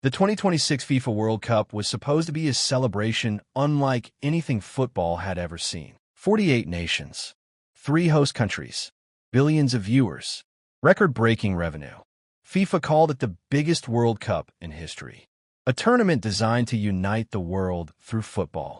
The 2026 FIFA World Cup was supposed to be a celebration unlike anything football had ever seen. 48 nations, 3 host countries, billions of viewers, record-breaking revenue. FIFA called it the biggest World Cup in history, a tournament designed to unite the world through football.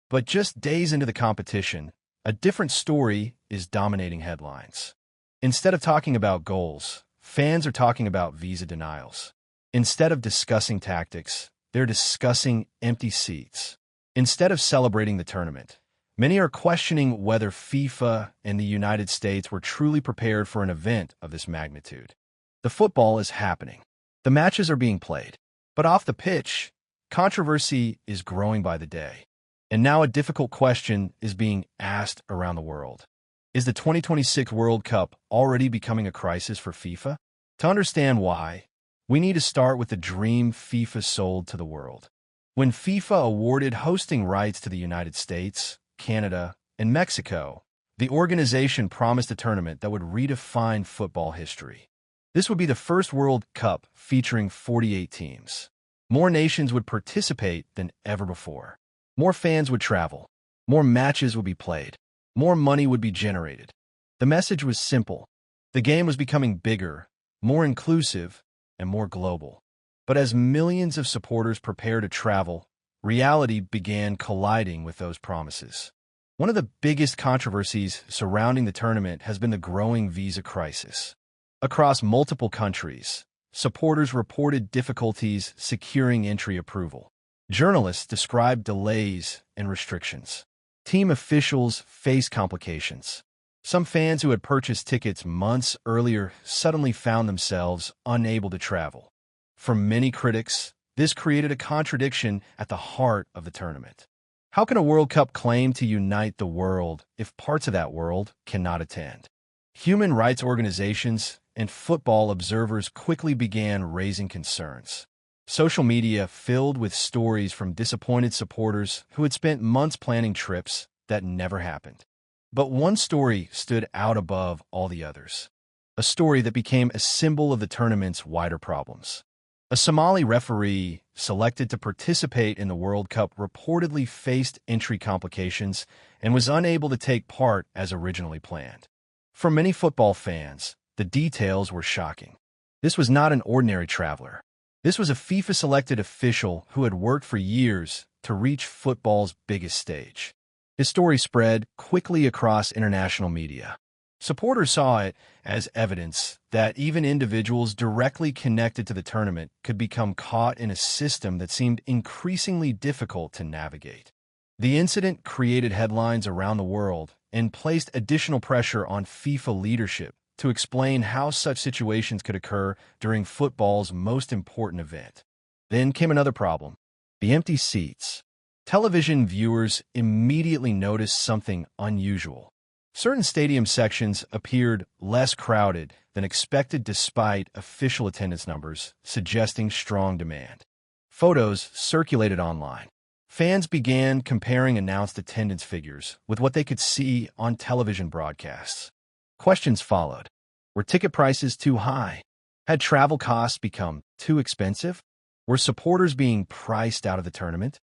But just days into the competition, a different story is dominating headlines. Instead of talking about goals, fans are talking about visa denials. Instead of discussing tactics, they're discussing empty seats. Instead of celebrating the tournament, many are questioning whether FIFA and the United States were truly prepared for an event of this magnitude. The football is happening. The matches are being played. But off the pitch, controversy is growing by the day. And now a difficult question is being asked around the world. Is the 2026 World Cup already becoming a crisis for FIFA? To understand why, we need to start with the dream FIFA sold to the world. When FIFA awarded hosting rights to the United States, Canada, and Mexico, the organization promised a tournament that would redefine football history. This would be the first World Cup featuring 48 teams. More nations would participate than ever before. More fans would travel. More matches would be played. More money would be generated. The message was simple. The game was becoming bigger, more inclusive, and more global. But as millions of supporters prepare to travel, reality began colliding with those promises. One of the biggest controversies surrounding the tournament has been the growing visa crisis. Across multiple countries, supporters reported difficulties securing entry approval. Journalists described delays and restrictions. Team officials faced complications. Some fans who had purchased tickets months earlier suddenly found themselves unable to travel. For many critics, this created a contradiction at the heart of the tournament. How can a World Cup claim to unite the world if parts of that world cannot attend? Human rights organizations and football observers quickly began raising concerns. Social media filled with stories from disappointed supporters who had spent months planning trips that never happened. But one story stood out above all the others, a story that became a symbol of the tournament's wider problems. A Somali referee selected to participate in the World Cup reportedly faced entry complications and was unable to take part as originally planned. For many football fans, the details were shocking. This was not an ordinary traveler. This was a FIFA-selected official who had worked for years to reach football's biggest stage. His story spread quickly across international media. Supporters saw it as evidence that even individuals directly connected to the tournament could become caught in a system that seemed increasingly difficult to navigate. The incident created headlines around the world and placed additional pressure on FIFA leadership to explain how such situations could occur during football's most important event. Then came another problem: the empty seats. Television viewers immediately noticed something unusual. Certain stadium sections appeared less crowded than expected despite official attendance numbers suggesting strong demand. Photos circulated online. Fans began comparing announced attendance figures with what they could see on television broadcasts. Questions followed. Were ticket prices too high? Had travel costs become too expensive? Were supporters being priced out of the tournament?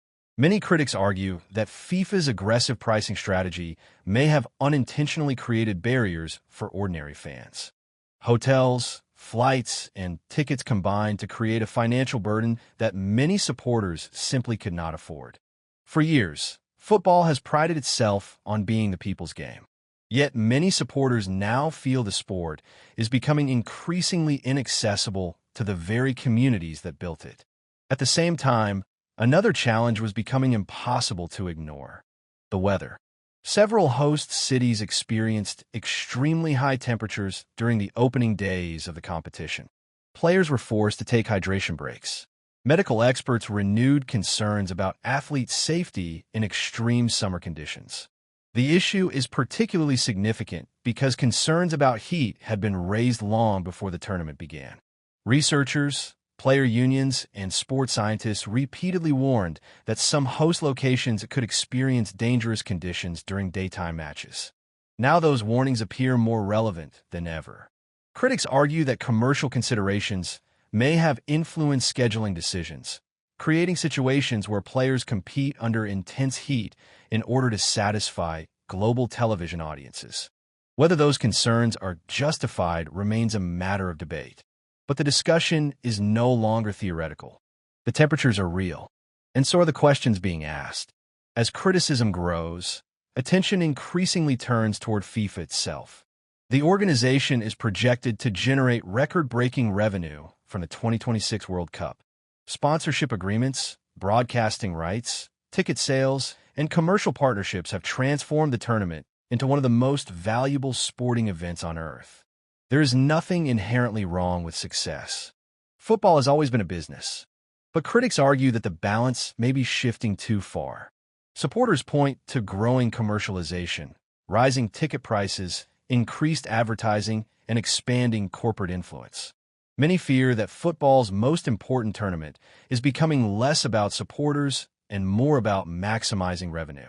Many critics argue that FIFA's aggressive pricing strategy may have unintentionally created barriers for ordinary fans. Hotels, flights, and tickets combined to create a financial burden that many supporters simply could not afford. For years, football has prided itself on being the people's game. Yet many supporters now feel the sport is becoming increasingly inaccessible to the very communities that built it. At the same time, another challenge was becoming impossible to ignore: the weather. Several host cities experienced extremely high temperatures during the opening days of the competition. Players were forced to take hydration breaks. Medical experts renewed concerns about athlete safety in extreme summer conditions. The issue is particularly significant because concerns about heat had been raised long before the tournament began. Researchers, player unions, and sports scientists repeatedly warned that some host locations could experience dangerous conditions during daytime matches. Now those warnings appear more relevant than ever. Critics argue that commercial considerations may have influenced scheduling decisions, creating situations where players compete under intense heat in order to satisfy global television audiences. Whether those concerns are justified remains a matter of debate. But the discussion is no longer theoretical. The temperatures are real, and so are the questions being asked. As criticism grows, attention increasingly turns toward FIFA itself. The organization is projected to generate record-breaking revenue from the 2026 World Cup. Sponsorship agreements, broadcasting rights, ticket sales, and commercial partnerships have transformed the tournament into one of the most valuable sporting events on Earth. There is nothing inherently wrong with success. Football has always been a business, but critics argue that the balance may be shifting too far. Supporters point to growing commercialization, rising ticket prices, increased advertising, and expanding corporate influence. Many fear that football's most important tournament is becoming less about supporters and more about maximizing revenue.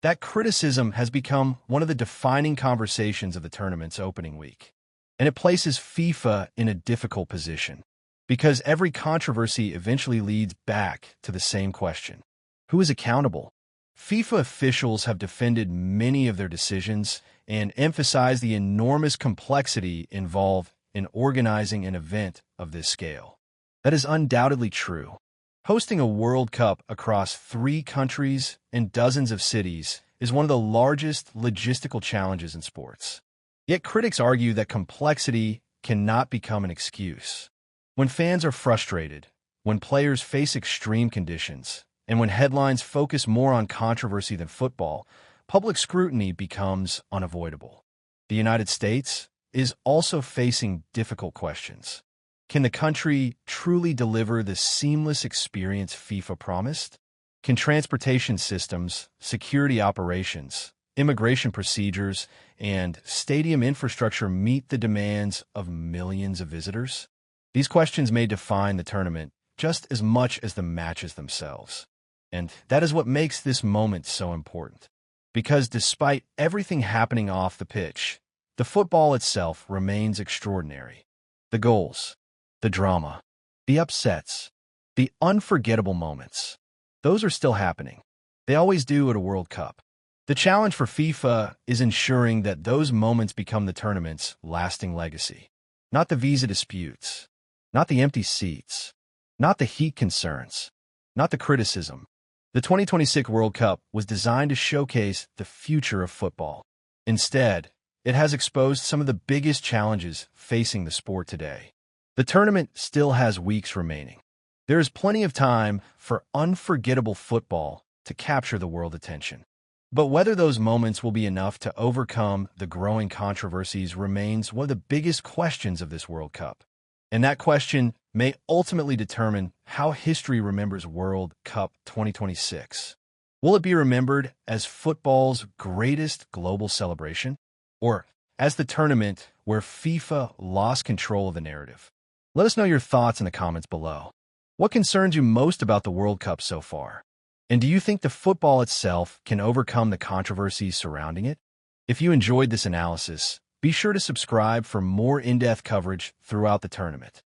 That criticism has become one of the defining conversations of the tournament's opening week. And it places FIFA in a difficult position, because every controversy eventually leads back to the same question: who is accountable? FIFA officials have defended many of their decisions and emphasized the enormous complexity involved in organizing an event of this scale. That is undoubtedly true. Hosting a World Cup across 3 countries and dozens of cities is one of the largest logistical challenges in sports. Yet critics argue that complexity cannot become an excuse. When fans are frustrated, when players face extreme conditions, and when headlines focus more on controversy than football, public scrutiny becomes unavoidable. The United States is also facing difficult questions. Can the country truly deliver the seamless experience FIFA promised? Can transportation systems, security operations, immigration procedures, and stadium infrastructure meet the demands of millions of visitors? These questions may define the tournament just as much as the matches themselves. And that is what makes this moment so important. Because despite everything happening off the pitch, the football itself remains extraordinary. The goals, the drama, the upsets, the unforgettable moments, those are still happening. They always do at a World Cup. The challenge for FIFA is ensuring that those moments become the tournament's lasting legacy. Not the visa disputes, not the empty seats, not the heat concerns, not the criticism. The 2026 World Cup was designed to showcase the future of football. Instead, it has exposed some of the biggest challenges facing the sport today. The tournament still has weeks remaining. There is plenty of time for unforgettable football to capture the world attention. But whether those moments will be enough to overcome the growing controversies remains one of the biggest questions of this World Cup. And that question may ultimately determine how history remembers World Cup 2026. Will it be remembered as football's greatest global celebration, or as the tournament where FIFA lost control of the narrative? Let us know your thoughts in the comments below. What concerns you most about the World Cup so far? And do you think the football itself can overcome the controversies surrounding it? If you enjoyed this analysis, be sure to subscribe for more in-depth coverage throughout the tournament.